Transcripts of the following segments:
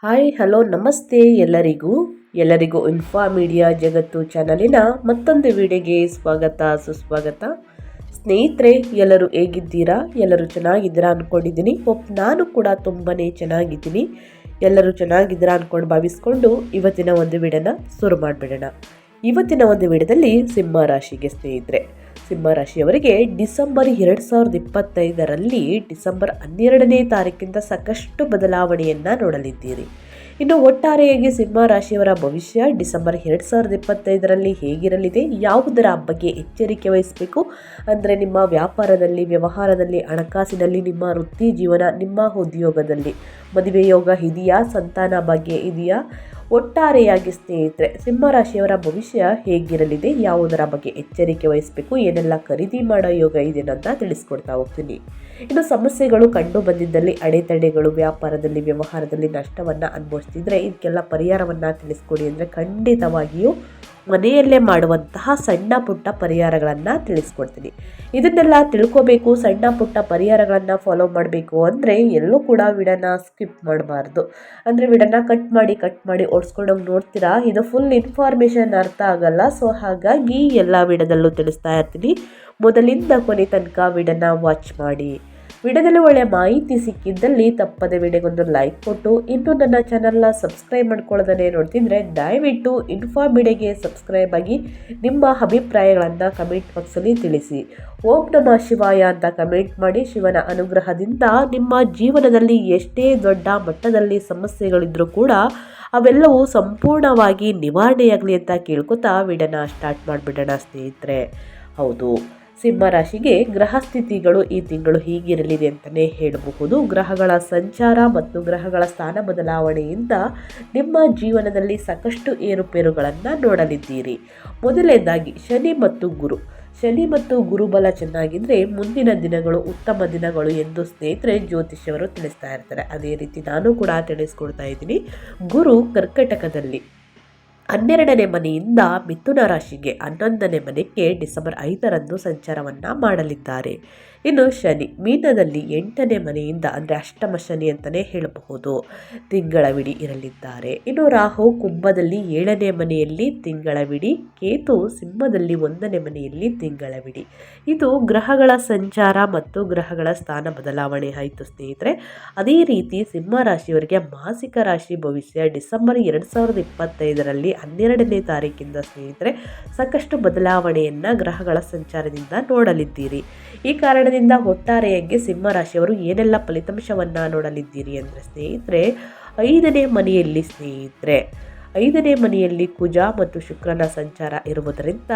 Hi hello ನಮಸ್ತೆ ಎಲ್ಲರಿಗೂ info media ಜಗತ್ತು ಚಾನಲಿನ ಮತ್ತೊಂದು ವಿಡಿಯೋಗೆ ಸ್ವಾಗತ ಸುಸ್ವಾಗತ. ಸ್ನೇಹಿತರೆ, ಎಲ್ಲರೂ ಹೇಗಿದ್ದೀರಾ? ಎಲ್ಲರೂ ಚೆನ್ನಾಗಿದ್ದೀರಾ ಅಂದ್ಕೊಂಡಿದ್ದೀನಿ. ನಾನು ಕೂಡ ತುಂಬಾ ಚೆನ್ನಾಗಿದ್ದೀನಿ. ಎಲ್ಲರೂ ಚೆನ್ನಾಗಿದ್ದೀರಾ ಅಂದ್ಕೊಂಡು ಭಾವಿಸ್ಕೊಂಡು ಇವತ್ತಿನ ಒಂದು ವಿಡಿಯೋನ ಶುರು ಮಾಡಿಬಿಡೋಣ. ಇವತ್ತಿನ ಒಂದು ವಿಡಿಯೋದಲ್ಲಿ ಸಿಂಹ ರಾಶಿಗೆ ಸ್ನೇಹಿತರೆ, ಸಿಂಹ ರಾಶಿಯವರಿಗೆ ಡಿಸೆಂಬರ್ 2025ರಲ್ಲಿ ಡಿಸೆಂಬರ್ 12ನೇ ತಾರೀಕಿಂದ ಸಾಕಷ್ಟು ಬದಲಾವಣೆಯನ್ನು ನೋಡಲಿದ್ದೀರಿ. ಇನ್ನು ಒಟ್ಟಾರೆಯಾಗಿ ಸಿಂಹ ರಾಶಿಯವರ ಭವಿಷ್ಯ ಡಿಸೆಂಬರ್ 2025ರಲ್ಲಿ ಹೇಗಿರಲಿದೆ, ಯಾವುದರ ಬಗ್ಗೆ ಎಚ್ಚರಿಕೆ ವಹಿಸಬೇಕು ಅಂದರೆ ನಿಮ್ಮ ವ್ಯಾಪಾರದಲ್ಲಿ, ವ್ಯವಹಾರದಲ್ಲಿ, ಹಣಕಾಸಿನಲ್ಲಿ, ನಿಮ್ಮ ವೃತ್ತಿ ಜೀವನ, ನಿಮ್ಮ ಉದ್ಯೋಗದಲ್ಲಿ ಮದುವೆ ಯೋಗ ಇದೆಯಾ, ಸಂತಾನ ಭಾಗ್ಯ ಇದೆಯಾ, ಒಟ್ಟಾರೆಯಾಗಿ ಸ್ನೇಹಿತರೆ ಸಿಂಹರಾಶಿಯವರ ಭವಿಷ್ಯ ಹೇಗಿರಲಿದೆ, ಯಾವುದರ ಬಗ್ಗೆ ಎಚ್ಚರಿಕೆ ವಹಿಸಬೇಕು, ಏನೆಲ್ಲ ಖರೀದಿ ಮಾಡೋ ಯೋಗ ಇದೆ ಅಂತ ತಿಳಿಸ್ಕೊಡ್ತಾ ಹೋಗ್ತೀನಿ. ಇನ್ನು ಸಮಸ್ಯೆಗಳು ಕಂಡು ಬಂದಿದ್ದಲ್ಲಿ, ಅಡೆತಡೆಗಳು ವ್ಯಾಪಾರದಲ್ಲಿ, ವ್ಯವಹಾರದಲ್ಲಿ ನಷ್ಟವನ್ನು ಅನುಭವಿಸ್ತಿದ್ರೆ ಇದಕ್ಕೆಲ್ಲ ಪರಿಹಾರವನ್ನು ತಿಳಿಸ್ಕೊಡಿ ಅಂದರೆ ಖಂಡಿತವಾಗಿಯೂ ಮನೆಯಲ್ಲೇ ಮಾಡುವಂತಹ ಸಣ್ಣ ಪುಟ್ಟ ಪರಿಹಾರಗಳನ್ನು ತಿಳಿಸ್ಕೊಡ್ತೀನಿ. ಇದನ್ನೆಲ್ಲ ತಿಳ್ಕೋಬೇಕು, ಸಣ್ಣ ಪುಟ್ಟ ಪರಿಹಾರಗಳನ್ನು ಫಾಲೋ ಮಾಡಬೇಕು ಅಂದರೆ ಎಲ್ಲೂ ಕೂಡ ವಿಡನ್ನ ಸ್ಕಿಪ್ ಮಾಡಬಾರ್ದು. ಅಂದರೆ ವಿಡನ್ನ ಕಟ್ ಮಾಡಿ ಓಡಿಸ್ಕೊಂಡೋಗಿ ನೋಡ್ತೀರಾ, ಇದು ಫುಲ್ ಇನ್ಫಾರ್ಮೇಷನ್ ಅರ್ಥ ಆಗಲ್ಲ. ಸೊ ಹಾಗಾಗಿ ಎಲ್ಲ ವಿಡಿಯೋದಲ್ಲೂ ತಿಳಿಸ್ತಾ ಇರ್ತೀನಿ. ಮೊದಲಿಂದ ಕೊನೆ ತನಕ ವಿಡನ್ನ ವಾಚ್ ಮಾಡಿ. ವಿಡಿಯೋದಲ್ಲಿ ಒಳ್ಳೆ ಮಾಹಿತಿ ಸಿಕ್ಕಿದ್ದಲ್ಲಿ ತಪ್ಪದೆ ವಿಡಿಯೋಗೊಂದು ಲೈಕ್ ಕೊಟ್ಟು, ಇನ್ನು ನನ್ನ ಚಾನಲ್ನ ಸಬ್ಸ್ಕ್ರೈಬ್ ಮಾಡ್ಕೊಳ್ಳೋದನ್ನೇ ನೋಡ್ತಿದ್ರೆ ದಯವಿಟ್ಟು ಇನ್ಫಾ ಮೀಡಿಯಾಗೆ ಸಬ್ಸ್ಕ್ರೈಬ್ ಆಗಿ ನಿಮ್ಮ ಅಭಿಪ್ರಾಯಗಳನ್ನು ಕಮೆಂಟ್ ಬಾಕ್ಸಲ್ಲಿ ತಿಳಿಸಿ. ಓಂ ನಮಃ ಶಿವಾಯ ಅಂತ ಕಮೆಂಟ್ ಮಾಡಿ. ಶಿವನ ಅನುಗ್ರಹದಿಂದ ನಿಮ್ಮ ಜೀವನದಲ್ಲಿ ಎಷ್ಟೇ ದೊಡ್ಡ ಮಟ್ಟದಲ್ಲಿ ಸಮಸ್ಯೆಗಳಿದ್ರೂ ಕೂಡ ಅವೆಲ್ಲವೂ ಸಂಪೂರ್ಣವಾಗಿ ನಿವಾರಣೆಯಾಗಲಿ ಅಂತ ಕೇಳ್ಕೊತಾ ವಿಡಿಯೋನ ಸ್ಟಾರ್ಟ್ ಮಾಡಿಬಿಡೋಣ ಸ್ನೇಹಿತರೆ. ಹೌದು, ಸಿಂಹರಾಶಿಗೆ ಗ್ರಹ ಸ್ಥಿತಿಗಳು ಈ ತಿಂಗಳು ಹೀಗಿರಲಿದೆ ಅಂತಲೇ ಹೇಳಬಹುದು. ಗ್ರಹಗಳ ಸಂಚಾರ ಮತ್ತು ಗ್ರಹಗಳ ಸ್ಥಾನ ಬದಲಾವಣೆಯಿಂದ ನಿಮ್ಮ ಜೀವನದಲ್ಲಿ ಸಾಕಷ್ಟು ಏರುಪೇರುಗಳನ್ನು ನೋಡಲಿದ್ದೀರಿ. ಮೊದಲನೇದಾಗಿ ಶನಿ ಮತ್ತು ಗುರುಬಲ ಚೆನ್ನಾಗಿದ್ದರೆ ಮುಂದಿನ ದಿನಗಳು ಉತ್ತಮ ದಿನಗಳು ಎಂದು ಸ್ನೇಹಿತರೆ ಜ್ಯೋತಿಷ್ಯವರು ತಿಳಿಸ್ತಾ ಇರ್ತಾರೆ. ಅದೇ ರೀತಿ ನಾನು ಕೂಡ ತಿಳಿಸ್ಕೊಡ್ತಾ ಇದ್ದೀನಿ. ಗುರು ಕರ್ಕಟಕದಲ್ಲಿ 12ನೇ ಮನೆಯಿಂದ ಮಿಥುನ ರಾಶಿಗೆ 11ನೇ ಮನೆಗೆ ಡಿಸೆಂಬರ್ 5ರಂದು ಸಂಚಾರವನ್ನು ಮಾಡಲಿದ್ದಾರೆ. ಇನ್ನು ಶನಿ ಮೀನದಲ್ಲಿ 8ನೇ ಮನೆಯಿಂದ ಅಂದರೆ ಅಷ್ಟಮ ಶನಿ ಅಂತಲೇ ಹೇಳಬಹುದು ತಿಂಗಳವಿಡೀ ಇರಲಿದ್ದಾರೆ. ಇನ್ನು ರಾಹು ಕುಂಭದಲ್ಲಿ 7ನೇ ಮನೆಯಲ್ಲಿ ತಿಂಗಳವಿಡೀ, ಕೇತು ಸಿಂಹದಲ್ಲಿ 1ನೇ ಮನೆಯಲ್ಲಿ ತಿಂಗಳವಿಡೀ. ಇದು ಗ್ರಹಗಳ ಸಂಚಾರ ಮತ್ತು ಗ್ರಹಗಳ ಸ್ಥಾನ ಬದಲಾವಣೆ ಆಯಿತು ಸ್ನೇಹಿತರೆ. ಅದೇ ರೀತಿ ಸಿಂಹ ರಾಶಿಯವರಿಗೆ ಮಾಸಿಕ ರಾಶಿ ಭವಿಷ್ಯ ಡಿಸೆಂಬರ್ 2025ರಲ್ಲಿ 12ನೇ ತಾರೀಕಿಂದ ಸ್ನೇಹಿತರೆ ಸಾಕಷ್ಟು ಬದಲಾವಣೆಯನ್ನು ಗ್ರಹಗಳ ಸಂಚಾರದಿಂದ ನೋಡಲಿದ್ದೀರಿ. ಈ ಕಾರಣದಿಂದ ಒಟ್ಟಾರೆಯಾಗಿ ಸಿಂಹ ರಾಶಿಯವರು ಏನೆಲ್ಲ ಫಲಿತಾಂಶವನ್ನು ನೋಡಲಿದ್ದೀರಿ ಅಂದರೆ ಸ್ನೇಹಿತರೆ, 5ನೇ ಮನೆಯಲ್ಲಿ ಕುಜ ಮತ್ತು ಶುಕ್ರನ ಸಂಚಾರ ಇರುವುದರಿಂದ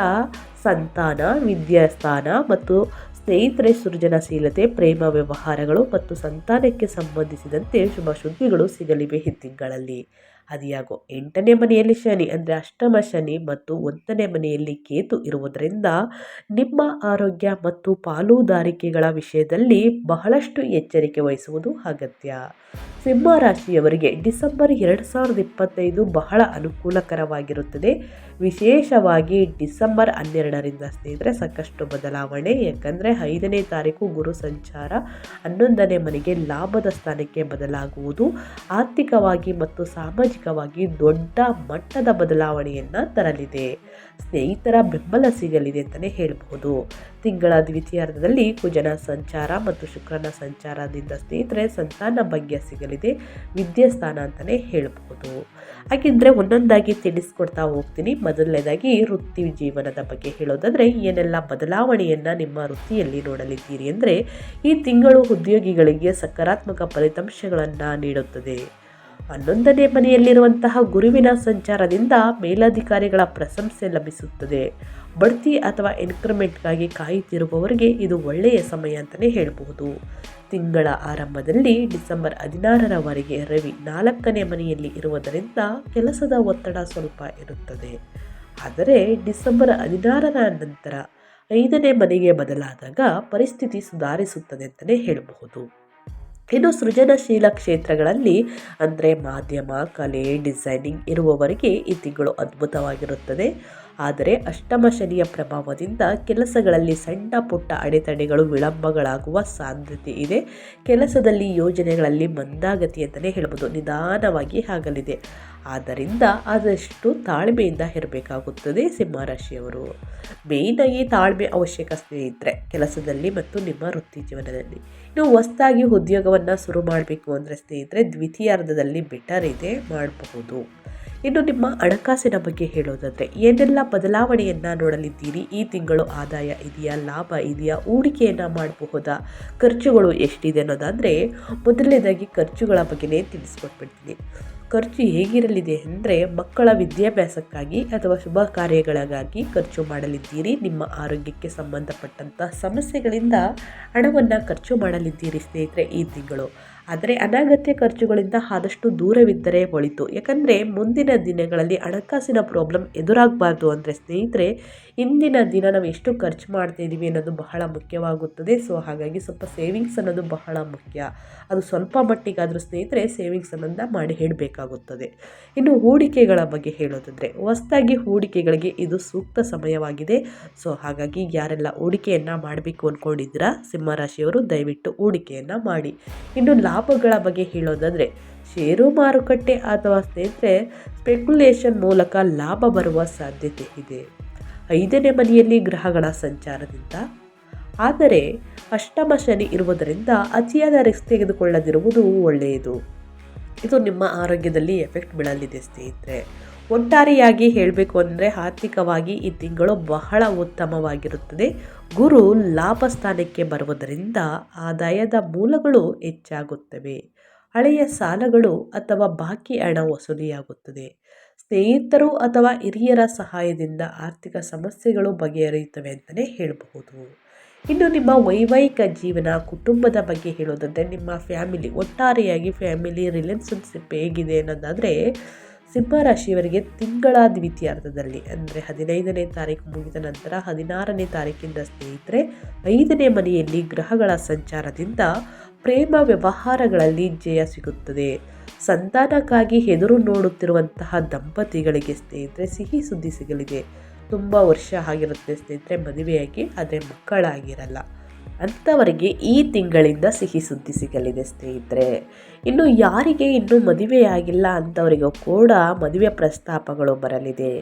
ಸಂತಾನ, ವಿದ್ಯಾಸ್ಥಾನ ಮತ್ತು ಸ್ನೇಹಿತರೆ ಸೃಜನಶೀಲತೆ, ಪ್ರೇಮ ವ್ಯವಹಾರಗಳು ಮತ್ತು ಸಂತಾನಕ್ಕೆ ಸಂಬಂಧಿಸಿದಂತೆ ಶುಭ ಸುದ್ದಿಗಳು ಸಿಗಲಿವೆ ಈ ತಿಂಗಳಲ್ಲಿ. ಅದಿಯಾಗೋ 8ನೇ ಮನೆಯಲ್ಲಿ ಶನಿ ಅಂದರೆ ಅಷ್ಟಮ ಶನಿ ಮತ್ತು 1ನೇ ಮನೆಯಲ್ಲಿ ಕೇತು ಇರುವುದರಿಂದ ನಿಮ್ಮ ಆರೋಗ್ಯ ಮತ್ತು ಪಾಲುದಾರಿಕೆಗಳ ವಿಷಯದಲ್ಲಿ ಬಹಳಷ್ಟು ಎಚ್ಚರಿಕೆ ವಹಿಸುವುದು ಅಗತ್ಯ. ಸಿಂಹ ರಾಶಿಯವರಿಗೆ ಡಿಸೆಂಬರ್ 2025 ಬಹಳ ಅನುಕೂಲಕರವಾಗಿರುತ್ತದೆ. ವಿಶೇಷವಾಗಿ ಡಿಸೆಂಬರ್ 12ರಿಂದ ಸ್ನೇಹಿತರೆ ಸಾಕಷ್ಟು ಬದಲಾವಣೆ. ಯಾಕಂದರೆ 5ನೇ ತಾರೀಕು ಗುರು ಸಂಚಾರ 11ನೇ ಮನೆಗೆ ಲಾಭದ ಸ್ಥಾನಕ್ಕೆ ಬದಲಾಗುವುದು ಆರ್ಥಿಕವಾಗಿ ಮತ್ತು ಸಾಮಾಜಿಕವಾಗಿ ದೊಡ್ಡ ಮಟ್ಟದ ಬದಲಾವಣೆಯನ್ನು ತರಲಿದೆ. ಸ್ನೇಹಿತರ ಬೆಂಬಲ ಸಿಗಲಿದೆ ಅಂತಲೇ ಹೇಳಬಹುದು. ತಿಂಗಳ ದ್ವಿತೀಯಾರ್ಧದಲ್ಲಿ ಕುಜನ ಸಂಚಾರ ಮತ್ತು ಶುಕ್ರನ ಸಂಚಾರದಿಂದ ಸ್ನೇಹಿತರೆ ಸಂತಾನ ಭಾಗ್ಯ ಸಿಗಲಿದೆ, ವಿದ್ಯಾಸ್ಥಾನ ಅಂತಲೇ ಹೇಳಬಹುದು. ಹಾಗಿದ್ರೆ ಒಂದೊಂದಾಗಿ ತಿಳಿಸ್ಕೊಡ್ತಾ ಹೋಗ್ತೀನಿ. ಮೊದಲನೇದಾಗಿ ವೃತ್ತಿ ಜೀವನದ ಬಗ್ಗೆ ಹೇಳೋದಾದರೆ ಏನೆಲ್ಲ ಬದಲಾವಣೆಯನ್ನು ನಿಮ್ಮ ವೃತ್ತಿಯಲ್ಲಿ ನೋಡಲಿದ್ದೀರಿ ಅಂದರೆ, ಈ ತಿಂಗಳು ಉದ್ಯೋಗಿಗಳಿಗೆ ಸಕಾರಾತ್ಮಕ ಫಲಿತಾಂಶಗಳನ್ನು ನೀಡುತ್ತದೆ. 11ನೇ ಮನೆಯಲ್ಲಿರುವಂತಹ ಗುರುವಿನ ಸಂಚಾರದಿಂದ ಮೇಲಧಿಕಾರಿಗಳ ಪ್ರಶಂಸೆ ಲಭಿಸುತ್ತದೆ. ಬಡ್ತಿ ಅಥವಾ ಇನ್ಕ್ರಿಮೆಂಟ್ಗಾಗಿ ಕಾಯುತ್ತಿರುವವರಿಗೆ ಇದು ಒಳ್ಳೆಯ ಸಮಯ ಅಂತಲೇ ಹೇಳಬಹುದು. ತಿಂಗಳ ಆರಂಭದಲ್ಲಿ ಡಿಸೆಂಬರ್ 16ರವರೆಗೆ ರವಿ 4ನೇ ಮನೆಯಲ್ಲಿ ಇರುವುದರಿಂದ ಕೆಲಸದ ಒತ್ತಡ ಸ್ವಲ್ಪ ಇರುತ್ತದೆ. ಆದರೆ ಡಿಸೆಂಬರ್ 16ರ ನಂತರ 5ನೇ ಮನೆಗೆ ಬದಲಾದಾಗ ಪರಿಸ್ಥಿತಿ ಸುಧಾರಿಸುತ್ತದೆ ಅಂತಲೇ ಹೇಳಬಹುದು. ಇನ್ನು ಸೃಜನಶೀಲ ಕ್ಷೇತ್ರಗಳಲ್ಲಿ ಅಂದರೆ ಮಾಧ್ಯಮ, ಕಲೆ, ಡಿಸೈನಿಂಗ್ ಇರುವವರಿಗೆ ಈ ತಿಂಗಳು ಅದ್ಭುತವಾಗಿರುತ್ತದೆ. ಆದರೆ ಅಷ್ಟಮ ಶನಿಯ ಪ್ರಭಾವದಿಂದ ಕೆಲಸಗಳಲ್ಲಿ ಸಣ್ಣ ಪುಟ್ಟ ಅಡೆತಡೆಗಳು ವಿಳಂಬಗಳಾಗುವ ಸಾಧ್ಯತೆ ಇದೆ. ಕೆಲಸದಲ್ಲಿ ಯೋಜನೆಗಳಲ್ಲಿ ಮಂದಾಗತಿ ಅಂತಲೇ ಹೇಳ್ಬೋದು, ನಿಧಾನವಾಗಿ ಆಗಲಿದೆ. ಆದ್ದರಿಂದ ಆದಷ್ಟು ತಾಳ್ಮೆಯಿಂದ ಇರಬೇಕಾಗುತ್ತದೆ ಸಿಂಹರಾಶಿಯವರು. ಮೇಯ್ನಾಗಿ ತಾಳ್ಮೆ ಅವಶ್ಯಕ ಸ್ನೇಹಿತರೆ, ಕೆಲಸದಲ್ಲಿ ಮತ್ತು ನಿಮ್ಮ ವೃತ್ತಿ ಜೀವನದಲ್ಲಿ. ಇನ್ನು ಹೊಸದಾಗಿ ಉದ್ಯೋಗವನ್ನು ಶುರು ಮಾಡಬೇಕು ಅಂದರೆ ಸ್ನೇಹಿತರೆ ದ್ವಿತೀಯಾರ್ಧದಲ್ಲಿ ಬೆಟರ್ ಇದೆ, ಮಾಡಬಹುದು. ಇನ್ನು ನಿಮ್ಮ ಹಣಕಾಸಿನ ಬಗ್ಗೆ ಹೇಳೋದಾದರೆ ಏನೆಲ್ಲ ಬದಲಾವಣೆಯನ್ನು ನೋಡಲಿದ್ದೀರಿ? ಈ ತಿಂಗಳು ಆದಾಯ ಇದೆಯಾ, ಲಾಭ ಇದೆಯಾ, ಹೂಡಿಕೆಯನ್ನು ಮಾಡಬಹುದಾ, ಖರ್ಚುಗಳು ಎಷ್ಟಿದೆ ಅನ್ನೋದಾದರೆ ಮೊದಲನೇದಾಗಿ ಖರ್ಚುಗಳ ಬಗ್ಗೆನೇ ತಿಳಿಸ್ಕೊಟ್ಬಿಡ್ತೀನಿ. ಖರ್ಚು ಹೇಗಿರಲಿದೆ ಅಂದರೆ ಮಕ್ಕಳ ವಿದ್ಯಾಭ್ಯಾಸಕ್ಕಾಗಿ ಅಥವಾ ಶುಭ ಕಾರ್ಯಗಳಿಗಾಗಿ ಖರ್ಚು ಮಾಡಲಿದ್ದೀರಿ. ನಿಮ್ಮ ಆರೋಗ್ಯಕ್ಕೆ ಸಂಬಂಧಪಟ್ಟಂಥ ಸಮಸ್ಯೆಗಳಿಂದ ಹಣವನ್ನು ಖರ್ಚು ಮಾಡಲಿದ್ದೀರಿ ಸ್ನೇಹಿತರೆ ಈ ತಿಂಗಳು. ಆದರೆ ಅನಗತ್ಯ ಖರ್ಚುಗಳಿಂದ ಆದಷ್ಟು ದೂರವಿದ್ದರೆ ಒಳಿತು. ಯಾಕಂದರೆ ಮುಂದಿನ ದಿನಗಳಲ್ಲಿ ಹಣಕಾಸಿನ ಪ್ರಾಬ್ಲಮ್ ಎದುರಾಗಬಾರ್ದು ಅಂದರೆ ಸ್ನೇಹಿತರೆ ಇಂದಿನ ದಿನ ನಾವು ಎಷ್ಟು ಖರ್ಚು ಮಾಡ್ತಾ ಇದ್ದೀವಿ ಅನ್ನೋದು ಬಹಳ ಮುಖ್ಯವಾಗುತ್ತದೆ. ಸೊ ಹಾಗಾಗಿ ಸ್ವಲ್ಪ ಸೇವಿಂಗ್ಸ್ ಅನ್ನೋದು ಬಹಳ ಮುಖ್ಯ. ಅದು ಸ್ವಲ್ಪ ಮಟ್ಟಿಗಾದರೂ ಸ್ನೇಹಿತರೆ ಸೇವಿಂಗ್ಸ್ ಅನ್ನೋದನ್ನ ಮಾಡಿ ಇಡಬೇಕಾಗುತ್ತದೆ. ಇನ್ನು ಹೂಡಿಕೆಗಳ ಬಗ್ಗೆ ಹೇಳೋದಾದರೆ ಹೊಸದಾಗಿ ಹೂಡಿಕೆಗಳಿಗೆ ಇದು ಸೂಕ್ತ ಸಮಯವಾಗಿದೆ. ಸೊ ಹಾಗಾಗಿ ಯಾರೆಲ್ಲ ಹೂಡಿಕೆಯನ್ನು ಮಾಡಬೇಕು ಅಂದ್ಕೊಂಡಿದ್ದೀರಾ ಸಿಂಹರಾಶಿಯವರು ದಯವಿಟ್ಟು ಹೂಡಿಕೆಯನ್ನು ಮಾಡಿ. ಇನ್ನು ಲಾಭಗಳ ಬಗ್ಗೆ ಹೇಳೋದಾದರೆ ಷೇರು ಮಾರುಕಟ್ಟೆ ಅಥವಾ ಸ್ನೇಹಿತರೆ ಸ್ಪೆಕ್ಯುಲೇಷನ್ ಮೂಲಕ ಲಾಭ ಬರುವ ಸಾಧ್ಯತೆ ಇದೆ. 5ನೇ ಮನೆಯಲ್ಲಿ ಗ್ರಹಗಳ ಸಂಚಾರದಿಂದ, ಆದರೆ ಅಷ್ಟಮ ಶನಿ ಇರುವುದರಿಂದ ಅತಿಯಾದ ರಿಸ್ಕ್ ತೆಗೆದುಕೊಳ್ಳದಿರುವುದು ಒಳ್ಳೆಯದು. ಇದು ನಿಮ್ಮ ಆರೋಗ್ಯದಲ್ಲಿ ಎಫೆಕ್ಟ್ ಬೀಳಲಿದೆ ಸ್ನೇಹಿತರೆ. ಒಟ್ಟಾರೆಯಾಗಿ ಹೇಳಬೇಕು ಅಂದರೆ ಆರ್ಥಿಕವಾಗಿ ಈ ತಿಂಗಳು ಬಹಳ ಉತ್ತಮವಾಗಿರುತ್ತದೆ. ಗುರು ಲಾಭ ಸ್ಥಾನಕ್ಕೆ ಬರುವುದರಿಂದ ಆದಾಯದ ಮೂಲಗಳು ಹೆಚ್ಚಾಗುತ್ತವೆ. ಹಳೆಯ ಸಾಲಗಳು ಅಥವಾ ಬಾಕಿ ಹಣ ವಸೂಲಿಯಾಗುತ್ತದೆ. ಸ್ನೇಹಿತರು ಅಥವಾ ಹಿರಿಯರ ಸಹಾಯದಿಂದ ಆರ್ಥಿಕ ಸಮಸ್ಯೆಗಳು ಬಗೆಹರಿಯುತ್ತವೆ ಅಂತಲೇ ಹೇಳಬಹುದು. ಇನ್ನು ನಿಮ್ಮ ವೈವಾಹಿಕ ಜೀವನ, ಕುಟುಂಬದ ಬಗ್ಗೆ ಹೇಳೋದಂದರೆ ನಿಮ್ಮ ಫ್ಯಾಮಿಲಿ, ಒಟ್ಟಾರೆಯಾಗಿ ಫ್ಯಾಮಿಲಿ ರಿಲೇಷನ್ಶಿಪ್ ಹೇಗಿದೆ ಅನ್ನೋದಾದರೆ ಸಿಂಹರಾಶಿಯವರಿಗೆ ತಿಂಗಳ ದ್ವಿತೀಯಾರ್ಧದಲ್ಲಿ ಅಂದರೆ 15ನೇ ತಾರೀಕು ಮುಗಿದ ನಂತರ 16ನೇ ತಾರೀಕಿಂದ ಸ್ನೇಹಿತರೆ 5ನೇ ಮನೆಯಲ್ಲಿ ಗ್ರಹಗಳ ಸಂಚಾರದಿಂದ ಪ್ರೇಮ ವ್ಯವಹಾರಗಳಲ್ಲಿ ಜಯ ಸಿಗುತ್ತದೆ. ಸಂತಾನಕ್ಕಾಗಿ ಎದುರು ನೋಡುತ್ತಿರುವಂತಹ ದಂಪತಿಗಳಿಗೆ ಸ್ನೇಹಿತರೆ ಸಿಹಿ ಸುದ್ದಿ ಸಿಗಲಿದೆ. ತುಂಬ ವರ್ಷ ಆಗಿರುತ್ತೆ ಸ್ನೇಹಿತರೆ ಮದುವೆಯಾಗಿ, ಆದರೆ ಮಕ್ಕಳಾಗಿರಲ್ಲ. ಅಂಥವರಿಗೆ ಈ ತಿಂಗಳಿಂದ ಸಿಹಿ ಸುದ್ದಿ ಸಿಗಲಿದೆ ಸ್ನೇಹಿತರೆ. ಇನ್ನು ಯಾರಿಗೆ ಇನ್ನೂ ಮದುವೆಯಾಗಿಲ್ಲ ಅಂಥವರಿಗೂ ಕೂಡ ಮದುವೆ ಪ್ರಸ್ತಾಪಗಳು ಬರಲಿದೆ.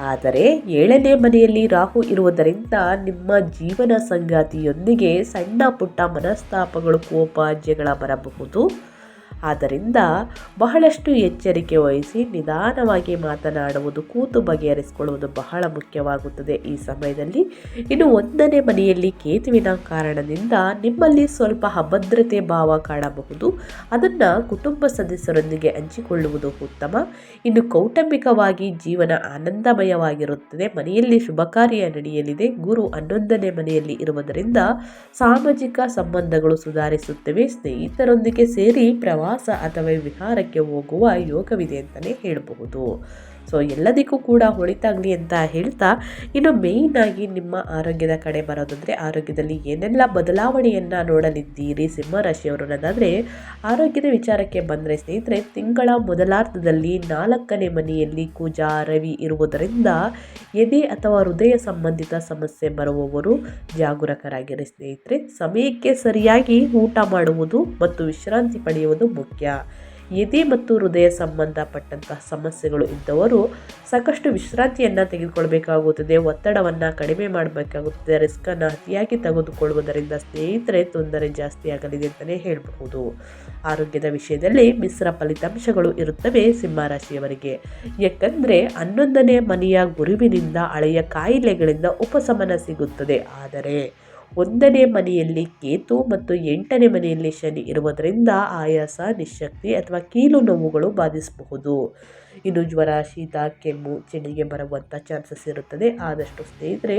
ಆದರೆ 7ನೇ ಮನೆಯಲ್ಲಿ ರಾಹು ಇರುವುದರಿಂದ ನಿಮ್ಮ ಜೀವನ ಸಂಗಾತಿಯೊಂದಿಗೆ ಸಣ್ಣ ಪುಟ್ಟ ಮನಸ್ತಾಪಗಳು, ಕೋಪ, ಜಗಳ ಬರಬಹುದು. ಆದ್ದರಿಂದ ಬಹಳಷ್ಟು ಎಚ್ಚರಿಕೆ ವಹಿಸಿ ನಿಧಾನವಾಗಿ ಮಾತನಾಡುವುದು, ಕೂತು ಬಗೆಹರಿಸಿಕೊಳ್ಳುವುದು ಬಹಳ ಮುಖ್ಯವಾಗುತ್ತದೆ ಈ ಸಮಯದಲ್ಲಿ. ಇನ್ನು 1ನೇ ಮನೆಯಲ್ಲಿ ಕೇತುವಿನ ಕಾರಣದಿಂದ ನಿಮ್ಮಲ್ಲಿ ಸ್ವಲ್ಪ ಅಭದ್ರತೆ ಭಾವ ಕಾಣಬಹುದು. ಅದನ್ನು ಕುಟುಂಬ ಸದಸ್ಯರೊಂದಿಗೆ ಹಂಚಿಕೊಳ್ಳುವುದು ಉತ್ತಮ. ಇನ್ನು ಕೌಟುಂಬಿಕವಾಗಿ ಜೀವನ ಆನಂದಮಯವಾಗಿರುತ್ತದೆ. ಮನೆಯಲ್ಲಿ ಶುಭ ಕಾರ್ಯ ನಡೆಯಲಿದೆ. ಗುರು 11ನೇ ಮನೆಯಲ್ಲಿ ಇರುವುದರಿಂದ ಸಾಮಾಜಿಕ ಸಂಬಂಧಗಳು ಸುಧಾರಿಸುತ್ತವೆ. ಸ್ನೇಹಿತರೊಂದಿಗೆ ಸೇರಿ ಪ್ರವಾಸ ಅಥವಾ ವಿಹಾರಕ್ಕೆ ಹೋಗುವ ಯೋಗವಿದೆ ಅಂತಲೇ ಹೇಳಬಹುದು. ಸೊ ಎಲ್ಲದಕ್ಕೂ ಕೂಡ ಒಳಿತಾಗಲಿ ಅಂತ ಹೇಳ್ತಾ, ಇನ್ನು ಮೇಯ್ನಾಗಿ ನಿಮ್ಮ ಆರೋಗ್ಯದ ಕಡೆ ಬರೋದಂದರೆ ಆರೋಗ್ಯದಲ್ಲಿ ಏನೆಲ್ಲ ಬದಲಾವಣೆಯನ್ನು ನೋಡಲಿದ್ದೀರಿ ಸಿಂಹರಾಶಿಯವರು ಅನ್ನೋದಾದರೆ ಆರೋಗ್ಯದ ವಿಚಾರಕ್ಕೆ ಬಂದರೆ ಸ್ನೇಹಿತರೆ ತಿಂಗಳ ಮೊದಲಾರ್ಧದಲ್ಲಿ 4ನೇ ಮನೆಯಲ್ಲಿ ಕುಜ, ರವಿ ಇರುವುದರಿಂದ ಎದೆ ಅಥವಾ ಹೃದಯ ಸಂಬಂಧಿತ ಸಮಸ್ಯೆ ಬರುವವರು ಜಾಗರೂಕರಾಗಿರಿ ಸ್ನೇಹಿತರೆ. ಸಮಯಕ್ಕೆ ಸರಿಯಾಗಿ ಊಟ ಮಾಡುವುದು ಮತ್ತು ವಿಶ್ರಾಂತಿ ಪಡೆಯುವುದು ಮುಖ್ಯ. ಎದೆ ಮತ್ತು ಹೃದಯ ಸಂಬಂಧಪಟ್ಟಂತಹ ಸಮಸ್ಯೆಗಳು ಇದ್ದವರು ಸಾಕಷ್ಟು ವಿಶ್ರಾಂತಿಯನ್ನು ತೆಗೆದುಕೊಳ್ಬೇಕಾಗುತ್ತದೆ. ಒತ್ತಡವನ್ನು ಕಡಿಮೆ ಮಾಡಬೇಕಾಗುತ್ತದೆ. ರಿಸ್ಕನ್ನು ಅತಿಯಾಗಿ ತೆಗೆದುಕೊಳ್ಳುವುದರಿಂದ ಸ್ನೇಹಿತರೆ ತೊಂದರೆ ಜಾಸ್ತಿ ಆಗಲಿದೆ ಅಂತಲೇ ಹೇಳಬಹುದು. ಆರೋಗ್ಯದ ವಿಷಯದಲ್ಲಿ ಮಿಶ್ರ ಫಲಿತಾಂಶಗಳು ಇರುತ್ತವೆ ಸಿಂಹರಾಶಿಯವರಿಗೆ. ಯಾಕಂದರೆ 11ನೇ ಮನೆಯ ಗುರುವಿನಿಂದ ಹಳೆಯ ಕಾಯಿಲೆಗಳಿಂದ ಉಪಶಮನ ಸಿಗುತ್ತದೆ. ಆದರೆ 1ನೇ ಮನೆಯಲ್ಲಿ ಕೇತು ಮತ್ತು 8ನೇ ಮನೆಯಲ್ಲಿ ಶನಿ ಇರುವುದರಿಂದ ಆಯಾಸ, ನಿಶಕ್ತಿ ಅಥವಾ ಕೀಲು ನೋವುಗಳು ಬಾಧಿಸಬಹುದು. ಇನ್ನು ಜ್ವರ, ಶೀತ, ಕೆಮ್ಮು, ಚೆನ್ನಿಗೆ ಬರುವಂಥ ಚಾನ್ಸಸ್ ಇರುತ್ತದೆ. ಆದಷ್ಟು ಸ್ನೇಹಿತರೆ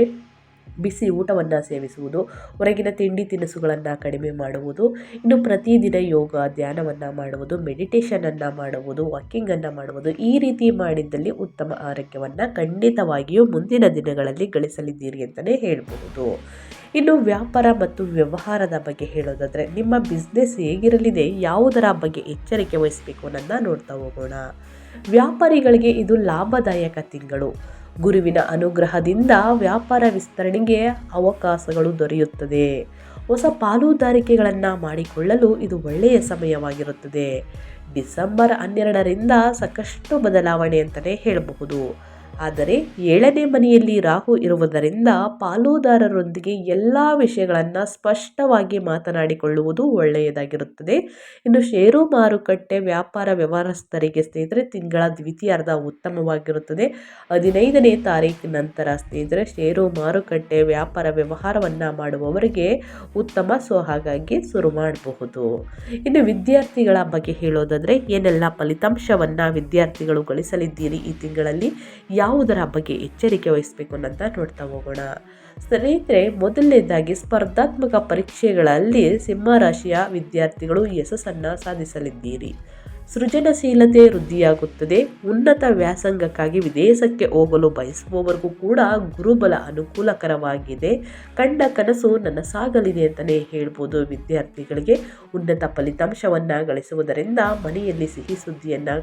ಬಿಸಿ ಊಟವನ್ನು ಸೇವಿಸುವುದು, ಹೊರಗಿನ ತಿಂಡಿ ತಿನಿಸುಗಳನ್ನು ಕಡಿಮೆ ಮಾಡುವುದು, ಇನ್ನು ಪ್ರತಿದಿನ ಯೋಗ, ಧ್ಯಾನವನ್ನು ಮಾಡುವುದು, ಮೆಡಿಟೇಷನನ್ನು ಮಾಡುವುದು, ವಾಕಿಂಗನ್ನು ಮಾಡುವುದು, ಈ ರೀತಿ ಮಾಡಿದ್ದಲ್ಲಿ ಉತ್ತಮ ಆರೋಗ್ಯವನ್ನು ಖಂಡಿತವಾಗಿಯೂ ಮುಂದಿನ ದಿನಗಳಲ್ಲಿ ಗಳಿಸಲಿದ್ದೀರಿ ಅಂತಲೇ ಹೇಳಬಹುದು. ಇನ್ನು ವ್ಯಾಪಾರ ಮತ್ತು ವ್ಯವಹಾರದ ಬಗ್ಗೆ ಹೇಳೋದಾದರೆ ನಿಮ್ಮ ಬಿಸ್ನೆಸ್ ಹೇಗಿರಲಿದೆ, ಯಾವುದರ ಬಗ್ಗೆ ಎಚ್ಚರಿಕೆ ವಹಿಸಬೇಕು ಅನ್ನೋದನ್ನ ನೋಡ್ತಾ ಹೋಗೋಣ. ವ್ಯಾಪಾರಿಗಳಿಗೆ ಇದು ಲಾಭದಾಯಕ ತಿಂಗಳು. ಗುರುವಿನ ಅನುಗ್ರಹದಿಂದ ವ್ಯಾಪಾರ ವಿಸ್ತರಣೆಗೆ ಅವಕಾಶಗಳು ದೊರೆಯುತ್ತದೆ. ಹೊಸ ಪಾಲುದಾರಿಕೆಗಳನ್ನು ಮಾಡಿಕೊಳ್ಳಲು ಇದು ಒಳ್ಳೆಯ ಸಮಯವಾಗಿರುತ್ತದೆ. ಡಿಸೆಂಬರ್ 12ರಿಂದ ಸಾಕಷ್ಟು ಬದಲಾವಣೆ ಅಂತಲೇ ಹೇಳಬಹುದು. ಆದರೆ 7ನೇ ಮನೆಯಲ್ಲಿ ರಾಹು ಇರುವುದರಿಂದ ಪಾಲುದಾರರೊಂದಿಗೆ ಎಲ್ಲ ವಿಷಯಗಳನ್ನು ಸ್ಪಷ್ಟವಾಗಿ ಮಾತನಾಡಿಕೊಳ್ಳುವುದು ಒಳ್ಳೆಯದಾಗಿರುತ್ತದೆ. ಇನ್ನು ಷೇರು ಮಾರುಕಟ್ಟೆ ವ್ಯಾಪಾರ ವ್ಯವಹಾರಸ್ಥರಿಗೆ ಸ್ನೇಹಿತರೆ ತಿಂಗಳ ದ್ವಿತೀಯಾರ್ಧ ಉತ್ತಮವಾಗಿರುತ್ತದೆ. 15ನೇ ತಾರೀಕು ನಂತರ ಸ್ನೇಹಿತರೆ ಷೇರು ಮಾರುಕಟ್ಟೆ ವ್ಯಾಪಾರ ವ್ಯವಹಾರವನ್ನು ಮಾಡುವವರಿಗೆ ಉತ್ತಮ. ಸೊ ಹಾಗಾಗಿ ಶುರು ಮಾಡಬಹುದು. ಇನ್ನು ವಿದ್ಯಾರ್ಥಿಗಳ ಬಗ್ಗೆ ಹೇಳೋದಾದರೆ ಏನೆಲ್ಲ ಫಲಿತಾಂಶವನ್ನು ವಿದ್ಯಾರ್ಥಿಗಳು ಗಳಿಸಲಿದ್ದೀರಿ ಈ ತಿಂಗಳಲ್ಲಿ, ಯಾವುದರ ಬಗ್ಗೆ ಎಚ್ಚರಿಕೆ ವಹಿಸಬೇಕು ಅಂತ ನೋಡ್ತಾ ಹೋಗೋಣ. ಸ್ನೇಹಿತರೆ, ಮೊದಲನೇದಾಗಿ ಸ್ಪರ್ಧಾತ್ಮಕ ಪರೀಕ್ಷೆಗಳಲ್ಲಿ ಸಿಂಹರಾಶಿಯ ವಿದ್ಯಾರ್ಥಿಗಳು ಯಶಸ್ಸನ್ನು ಸಾಧಿಸಲಿದ್ದೀರಿ. ಸೃಜನಶೀಲತೆ ವೃದ್ಧಿಯಾಗುತ್ತದೆ. ಉನ್ನತ ವ್ಯಾಸಂಗಕ್ಕಾಗಿ ವಿದೇಶಕ್ಕೆ ಹೋಗಲು ಬಯಸುವವರೆಗೂ ಕೂಡ ಗುರುಬಲ ಅನುಕೂಲಕರವಾಗಿದೆ. ಕಂಡ ಕನಸು ನನಸಾಗಲಿದೆ ಅಂತಲೇ ಹೇಳ್ಬೋದು. ವಿದ್ಯಾರ್ಥಿಗಳಿಗೆ ಉನ್ನತ ಫಲಿತಾಂಶವನ್ನು ಗಳಿಸುವುದರಿಂದ ಮನೆಯಲ್ಲಿ ಸಿಹಿ ಸುದ್ದಿಯನ್ನು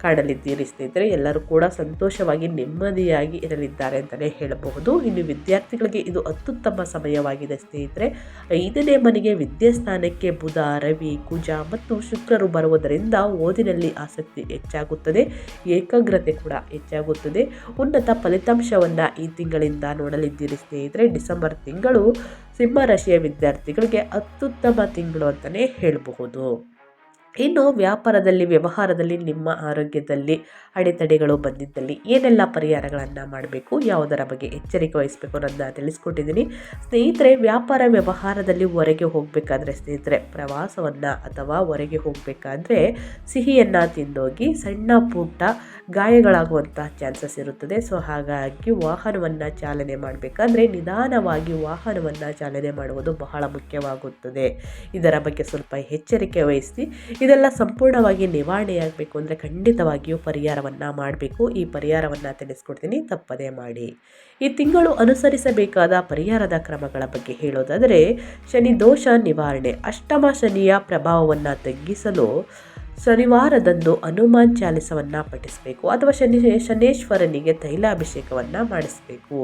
ಕಾಣಲಿದ್ದೀರಿ. ಸ್ನೇಹಿತರೆ, ಎಲ್ಲರೂ ಕೂಡ ಸಂತೋಷವಾಗಿ ನೆಮ್ಮದಿಯಾಗಿ ಇರಲಿದ್ದಾರೆ ಅಂತಲೇ ಹೇಳಬಹುದು. ಇನ್ನು ವಿದ್ಯಾರ್ಥಿಗಳಿಗೆ ಇದು ಅತ್ಯುತ್ತಮ ಸಮಯವಾಗಿದೆ. ಸ್ನೇಹಿತರೆ, 5ನೇ ಮನೆಗೆ ವಿದ್ಯಾಸ್ಥಾನಕ್ಕೆ ಬುಧ, ರವಿ, ಕುಜ ಮತ್ತು ಶುಕ್ರರು ಬರುವುದರಿಂದ ಓದಿನಲ್ಲಿ ಆಸಕ್ತಿ ಹೆಚ್ಚಾಗುತ್ತದೆ. ಏಕಾಗ್ರತೆ ಕೂಡ ಹೆಚ್ಚಾಗುತ್ತದೆ. ಉನ್ನತ ಫಲಿತಾಂಶವನ್ನು ಈ ತಿಂಗಳಿಂದ ನೋಡಲಿದ್ದೀರಿ. ಸ್ನೇಹಿತರೆ, ಡಿಸೆಂಬರ್ ತಿಂಗಳು ಸಿಂಹರಾಶಿಯ ವಿದ್ಯಾರ್ಥಿಗಳಿಗೆ ಅತ್ಯುತ್ತಮ ತಿಂಗಳು ಅಂತಲೇ ಹೇಳಬಹುದು. ಇನ್ನು ವ್ಯವಹಾರದಲ್ಲಿ ನಿಮ್ಮ ಆರೋಗ್ಯದಲ್ಲಿ ಅಡೆತಡೆಗಳು ಬಂದಿದ್ದಲ್ಲಿ ಏನೆಲ್ಲ ಪರಿಹಾರಗಳನ್ನು ಮಾಡಬೇಕು, ಯಾವುದರ ಬಗ್ಗೆ ಎಚ್ಚರಿಕೆ ವಹಿಸಬೇಕು ಅನ್ನೋದನ್ನ ತಿಳಿಸ್ಕೊಟ್ಟಿದ್ದೀನಿ. ಸ್ನೇಹಿತರೆ, ವ್ಯಾಪಾರ ವ್ಯವಹಾರದಲ್ಲಿ ಹೊರಗೆ ಹೋಗಬೇಕಾದ್ರೆ ಸ್ನೇಹಿತರೆ ಪ್ರವಾಸವನ್ನು ಅಥವಾ ಹೊರಗೆ ಹೋಗಬೇಕಾದ್ರೆ ಸಿಹಿಯನ್ನು ತಿಂದೋಗಿ. ಸಣ್ಣ ಪುಟ್ಟ ಗಾಯಗಳಾಗುವಂಥ ಚಾನ್ಸಸ್ ಇರುತ್ತದೆ. ಸೊ ಹಾಗಾಗಿ ವಾಹನವನ್ನು ಚಾಲನೆ ಮಾಡಬೇಕಾದ್ರೆ ನಿಧಾನವಾಗಿ ವಾಹನವನ್ನು ಚಾಲನೆ ಮಾಡುವುದು ಬಹಳ ಮುಖ್ಯವಾಗುತ್ತದೆ. ಇದರ ಬಗ್ಗೆ ಸ್ವಲ್ಪ ಎಚ್ಚರಿಕೆ ವಹಿಸಿ. ಇದೆಲ್ಲ ಸಂಪೂರ್ಣವಾಗಿ ನಿವಾರಣೆಯಾಗಬೇಕು ಅಂದರೆ ಖಂಡಿತವಾಗಿಯೂ ಪರಿಹಾರವನ್ನು ಮಾಡಬೇಕು. ಈ ಪರಿಹಾರವನ್ನು ತಿಳಿಸ್ಕೊಡ್ತೀನಿ, ತಪ್ಪದೇ ಮಾಡಿ. ಈ ತಿಂಗಳು ಅನುಸರಿಸಬೇಕಾದ ಪರಿಹಾರದ ಕ್ರಮಗಳ ಬಗ್ಗೆ ಹೇಳೋದಾದರೆ ಶನಿ ದೋಷ ನಿವಾರಣೆ. ಅಷ್ಟಮ ಶನಿಯ ಪ್ರಭಾವವನ್ನು ತಗ್ಗಿಸಲು ಶನಿವಾರದಂದು ಹನುಮಾನ್ ಚಾಲಿಸವನ್ನು ಪಠಿಸಬೇಕು ಅಥವಾ ಶನೇಶ್ವರನಿಗೆ ತೈಲಾಭಿಷೇಕವನ್ನು ಮಾಡಿಸಬೇಕು.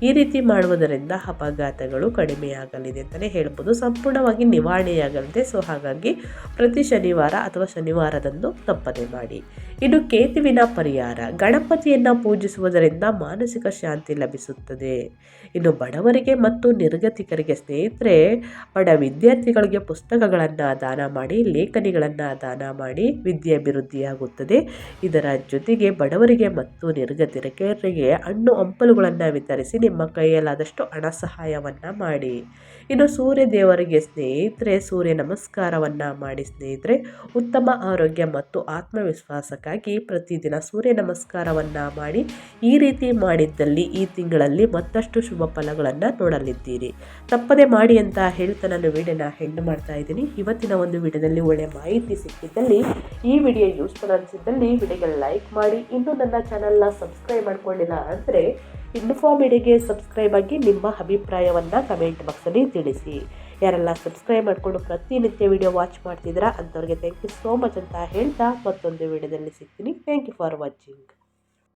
ಈ ರೀತಿ ಮಾಡುವುದರಿಂದ ಅಪಘಾತಗಳು ಕಡಿಮೆಯಾಗಲಿದೆ ಅಂತಲೇ ಹೇಳ್ಬೋದು, ಸಂಪೂರ್ಣವಾಗಿ ನಿವಾರಣೆಯಾಗಲಿದೆ. ಸೊ ಹಾಗಾಗಿ ಪ್ರತಿ ಶನಿವಾರ ಅಥವಾ ಶನಿವಾರದಂದು ತಪ್ಪದೆ ಮಾಡಿ. ಇನ್ನು ಕೇತುವಿನ ಪರಿಹಾರ. ಗಣಪತಿಯನ್ನು ಪೂಜಿಸುವುದರಿಂದ ಮಾನಸಿಕ ಶಾಂತಿ ಲಭಿಸುತ್ತದೆ. ಇನ್ನು ಬಡವರಿಗೆ ಮತ್ತು ನಿರ್ಗತಿಕರಿಗೆ ಸ್ನೇಹಿತರೆ, ಬಡ ವಿದ್ಯಾರ್ಥಿಗಳಿಗೆ ಪುಸ್ತಕಗಳನ್ನು ದಾನ ಮಾಡಿ, ಲೇಖನಿಗಳನ್ನು ದಾನ ಮಾಡಿ ವಿದ್ಯಾಭಿವೃದ್ಧಿಯಾಗುತ್ತದೆ. ಇದರ ಜೊತೆಗೆ ಬಡವರಿಗೆ ಮತ್ತು ನಿರ್ಗತಿಕರಿಗೆ ಹಣ್ಣು ಹಂಪಲುಗಳನ್ನು ವಿತರಿಸಿ ನಿಮ್ಮ ಕೈಯಲ್ಲಾದಷ್ಟು ಹಣ ಸಹಾಯವನ್ನು ಮಾಡಿ. ಇನ್ನು ಸೂರ್ಯ ದೇವರಿಗೆ ಸ್ನೇಹಿತರೆ ಸೂರ್ಯ ನಮಸ್ಕಾರವನ್ನು ಮಾಡಿ. ಸ್ನೇಹಿತರೆ, ಉತ್ತಮ ಆರೋಗ್ಯ ಮತ್ತು ಆತ್ಮವಿಶ್ವಾಸಕ್ಕಾಗಿ ಪ್ರತಿದಿನ ಸೂರ್ಯ ನಮಸ್ಕಾರವನ್ನು ಮಾಡಿ. ಈ ರೀತಿ ಮಾಡಿದ್ದಲ್ಲಿ ಈ ತಿಂಗಳಲ್ಲಿ ಮತ್ತಷ್ಟು ಶುಭ ಫಲಗಳನ್ನು ನೋಡಲಿದ್ದೀರಿ. ತಪ್ಪದೆ ಮಾಡಿ ಅಂತ ಹೇಳ್ತಾ ನಾನು ವಿಡಿಯೋನ ಎಂಡ್ ಮಾಡ್ತಾ ಇದ್ದೀನಿ. ಇವತ್ತಿನ ಒಂದು ವಿಡಿಯೋದಲ್ಲಿ ಒಳ್ಳೆಯ ಮಾಹಿತಿ ಸಿಕ್ಕಿದ್ದಲ್ಲಿ, ಈ ವಿಡಿಯೋ ಯೂಸ್ಫುಲ್ ಅನಿಸಿದ್ದಲ್ಲಿ ವಿಡಿಯೋಗೆ ಲೈಕ್ ಮಾಡಿ. ಇನ್ನೂ ನನ್ನ ಚಾನಲ್ನ ಸಬ್ಸ್ಕ್ರೈಬ್ ಮಾಡ್ಕೊಂಡಿಲ್ಲ ಅಂದರೆ ಇನ್ಫೋ ಮೀಡಿಯಾಗೆ ಸಬ್ಸ್ಕ್ರೈಬ್ ಆಗಿ ನಿಮ್ಮ ಅಭಿಪ್ರಾಯವನ್ನು ಕಮೆಂಟ್ ಬಾಕ್ಸಲ್ಲಿ ತಿಳಿಸಿ. ಯಾರೆಲ್ಲ ಸಬ್ಸ್ಕ್ರೈಬ್ ಮಾಡಿಕೊಂಡು ಪ್ರತಿನಿತ್ಯ ವಿಡಿಯೋ ವಾಚ್ ಮಾಡ್ತಿದ್ದೀರಾ ಅಂಥವ್ರಿಗೆ ಥ್ಯಾಂಕ್ ಯು ಸೋ ಮಚ್ ಅಂತ ಹೇಳ್ತಾ ಮತ್ತೊಂದು ವಿಡಿಯೋದಲ್ಲಿ ಸಿಗ್ತೀನಿ. Thank you for watching.